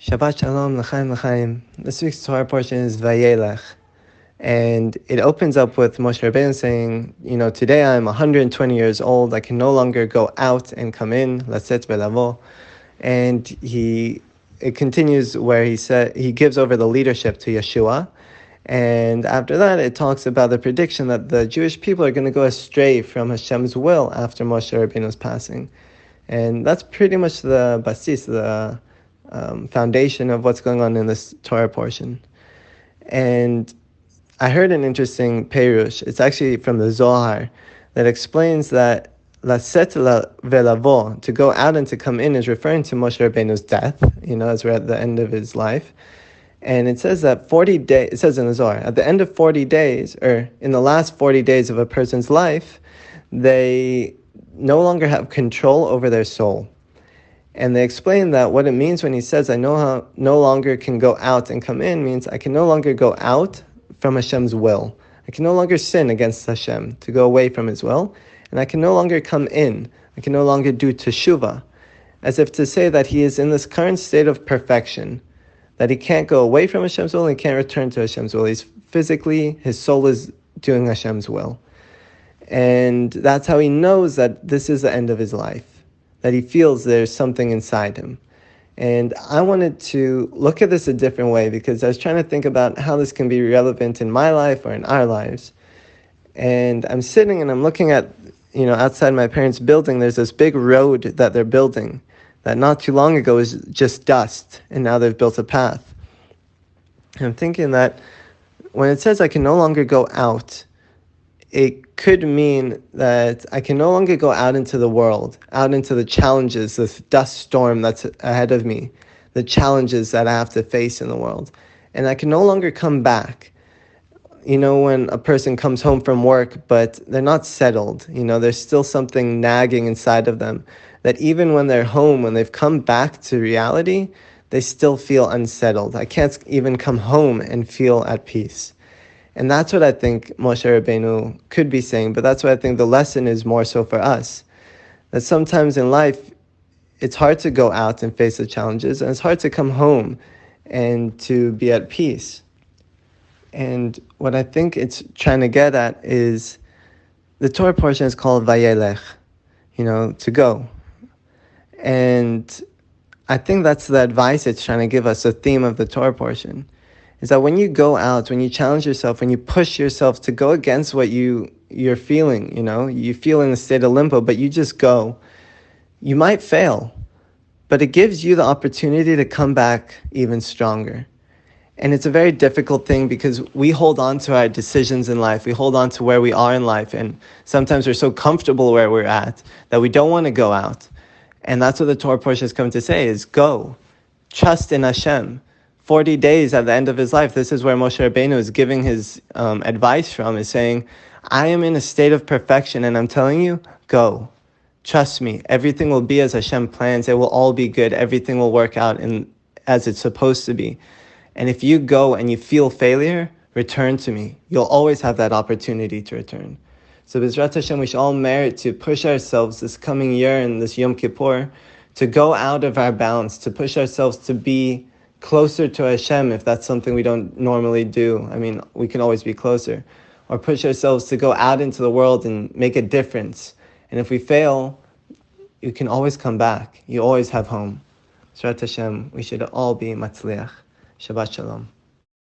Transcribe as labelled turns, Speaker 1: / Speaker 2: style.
Speaker 1: Shabbat Shalom, L'chaim L'chaim. This week's Torah portion is Vayelech. And it opens up with Moshe Rabbeinu saying, today I'm 120 years old. I can no longer go out and come in. Laset ve'lavo. And it continues where he gives over the leadership to Yeshua. And after that, it talks about the prediction that the Jewish people are going to go astray from Hashem's will after Moshe Rabbeinu's passing. And that's pretty much the basis, the foundation of what's going on in this Torah portion. And I heard an interesting perush. It's actually from the Zohar that explains that laset ve'lavo, to go out and to come in, is referring to Moshe Rabbeinu's death, as we're at the end of his life. And it says that 40 days, it says in the Zohar, at the end of 40 days, or in the last 40 days of a person's life, they no longer have control over their soul. And they explain that what it means when he says, I no longer can go out and come in, means I can no longer go out from Hashem's will. I can no longer sin against Hashem, to go away from his will. And I can no longer come in. I can no longer do teshuvah. As if to say that he is in this current state of perfection, that he can't go away from Hashem's will and he can't return to Hashem's will. He's physically, his soul is doing Hashem's will. And that's how he knows that this is the end of his life, that he feels there's something inside him. And I wanted to look at this a different way because I was trying to think about how this can be relevant in my life or in our lives. And I'm sitting and I'm looking at, outside my parents' building, there's this big road that they're building that not too long ago was just dust, and now they've built a path. And I'm thinking that when it says I can no longer go out, it could mean that I can no longer go out into the world, out into the challenges, this dust storm that's ahead of me, the challenges that I have to face in the world. And I can no longer come back. When a person comes home from work, but they're not settled, there's still something nagging inside of them, that even when they're home, when they've come back to reality, they still feel unsettled. I can't even come home and feel at peace. And that's what I think Moshe Rabbeinu could be saying, but that's what I think the lesson is more so for us. That sometimes in life, it's hard to go out and face the challenges, and it's hard to come home and to be at peace. And what I think it's trying to get at is, the Torah portion is called Vayelech, to go. And I think that's the advice it's trying to give us, the theme of the Torah portion. Is that when you go out, when you challenge yourself, when you push yourself to go against what you're feeling, you feel in a state of limbo, but you just go, you might fail, but it gives you the opportunity to come back even stronger. And it's a very difficult thing because we hold on to our decisions in life, we hold on to where we are in life, and sometimes we're so comfortable where we're at that we don't want to go out. And that's what the Torah portion has come to say, is go, trust in Hashem. 40 days at the end of his life, this is where Moshe Rabbeinu is giving his advice from, is saying, I am in a state of perfection, and I'm telling you, go. Trust me, everything will be as Hashem plans. It will all be good. Everything will work out as it's supposed to be. And if you go and you feel failure, return to me. You'll always have that opportunity to return. So B'ezrat Hashem, we should all merit to push ourselves this coming year and this Yom Kippur, to go out of our balance, to push ourselves to be closer to Hashem, if that's something we don't normally do. I mean, we can always be closer. Or push ourselves to go out into the world and make a difference. And if we fail, you can always come back. You always have home. B'ezrat Hashem, we should all be matzliach. Shabbat Shalom.